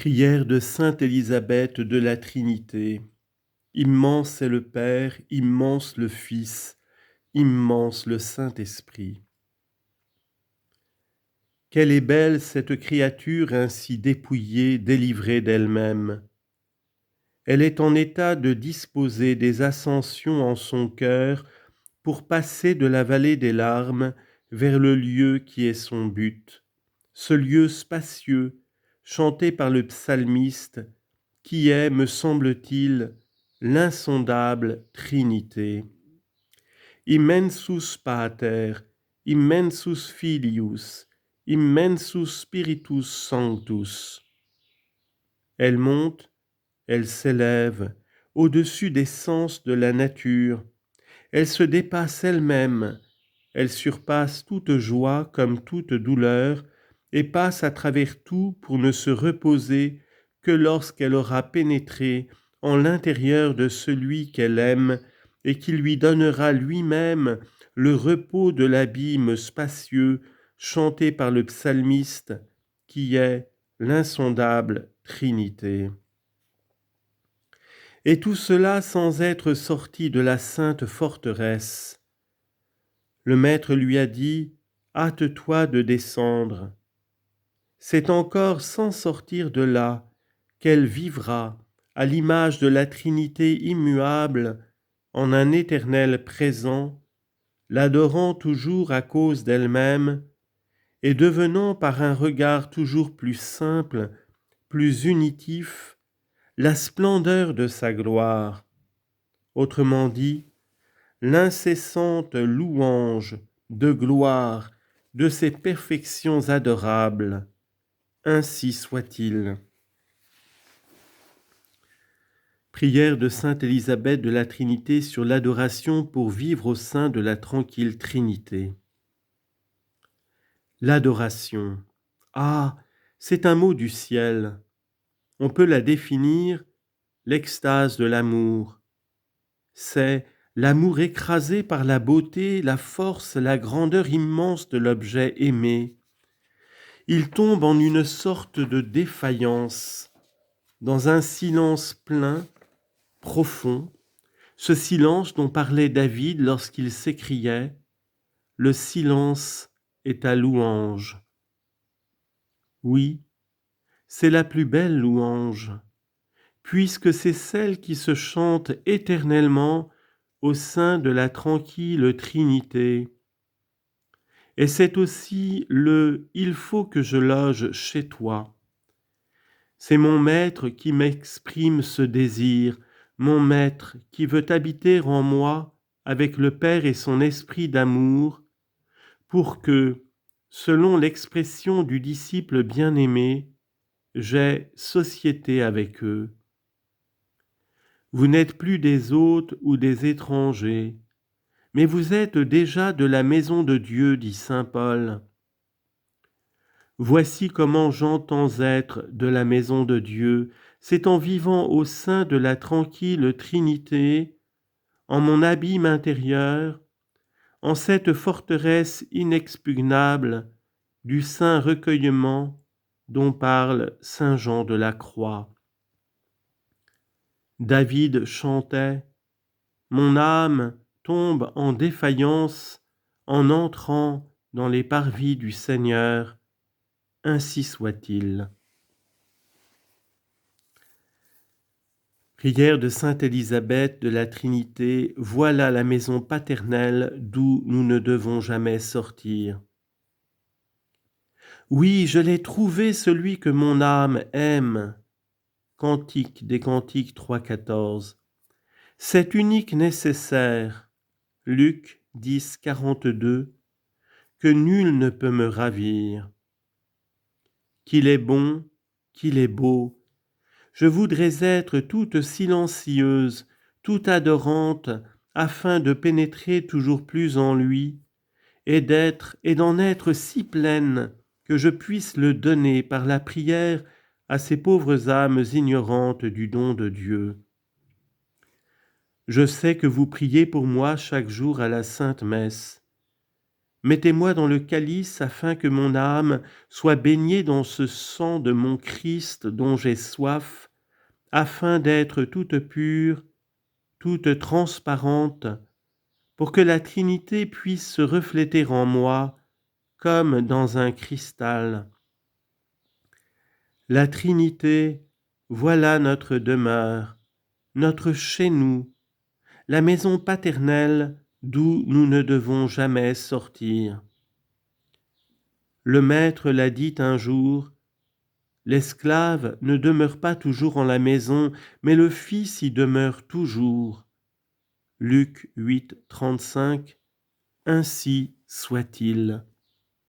Prière de sainte Élisabeth de la Trinité. Immense est le Père, immense le Fils, immense le Saint-Esprit. Quelle est belle cette créature ainsi dépouillée, délivrée d'elle-même. Elle est en état de disposer des ascensions en son cœur pour passer de la vallée des larmes vers le lieu qui est son but, ce lieu spacieux, chanté par le psalmiste, qui est, me semble-t-il, l'insondable Trinité. Immensus Pater, immensus Filius, immensus Spiritus Sanctus. Elle monte, elle s'élève au-dessus des sens de la nature, elle se dépasse elle-même, elle surpasse toute joie comme toute douleur et passe à travers tout pour ne se reposer que lorsqu'elle aura pénétré en l'intérieur de celui qu'elle aime et qui lui donnera lui-même le repos de l'abîme spacieux chanté par le psalmiste qui est l'insondable Trinité. Et tout cela sans être sorti de la sainte forteresse. Le Maître lui a dit « Hâte-toi de descendre ». C'est encore sans sortir de là qu'elle vivra, à l'image de la Trinité immuable, en un éternel présent, l'adorant toujours à cause d'elle-même, et devenant par un regard toujours plus simple, plus unitif, la splendeur de sa gloire. Autrement dit, l'incessante louange de gloire de ses perfections adorables. Ainsi soit-il. Prière de sainte Élisabeth de la Trinité sur l'adoration pour vivre au sein de la tranquille Trinité. L'adoration. Ah, c'est un mot du ciel. On peut la définir, l'extase de l'amour. C'est l'amour écrasé par la beauté, la force, la grandeur immense de l'objet aimé. Il tombe en une sorte de défaillance, dans un silence plein, profond, ce silence dont parlait David lorsqu'il s'écriait « Le silence est ta louange ». Oui, c'est la plus belle louange, puisque c'est celle qui se chante éternellement au sein de la tranquille Trinité. Et c'est aussi le « il faut que je loge chez toi ». C'est mon Maître qui m'exprime ce désir, mon Maître qui veut habiter en moi avec le Père et son esprit d'amour, pour que, selon l'expression du disciple bien-aimé, j'aie société avec eux. Vous n'êtes plus des hôtes ou des étrangers, mais vous êtes déjà de la maison de Dieu, dit saint Paul. Voici comment j'entends être de la maison de Dieu, c'est en vivant au sein de la tranquille Trinité, en mon abîme intérieur, en cette forteresse inexpugnable du saint recueillement dont parle saint Jean de la Croix. David chantait « Mon âme tombe en défaillance en entrant dans les parvis du Seigneur. Ainsi soit-il. » Prière de sainte Élisabeth de la Trinité, voilà la maison paternelle d'où nous ne devons jamais sortir. Oui, je l'ai trouvé celui que mon âme aime. Cantique des Cantiques 3,14. C'est unique nécessaire, Luc 10, 42, que nul ne peut me ravir. Qu'il est bon, qu'il est beau, je voudrais être toute silencieuse, toute adorante, afin de pénétrer toujours plus en lui, et d'en être si pleine que je puisse le donner par la prière à ces pauvres âmes ignorantes du don de Dieu. Je sais que vous priez pour moi chaque jour à la Sainte Messe, Mettez-moi dans le calice afin que mon âme soit baignée dans ce sang de mon Christ dont j'ai soif, afin d'être toute pure, toute transparente, pour que la Trinité puisse se refléter en moi comme dans un cristal. La Trinité, voilà notre demeure, notre chez-nous, la maison paternelle d'où nous ne devons jamais sortir. Le Maître l'a dit un jour, l'esclave ne demeure pas toujours en la maison, mais le Fils y demeure toujours. Luc 8, 35, ainsi soit-il.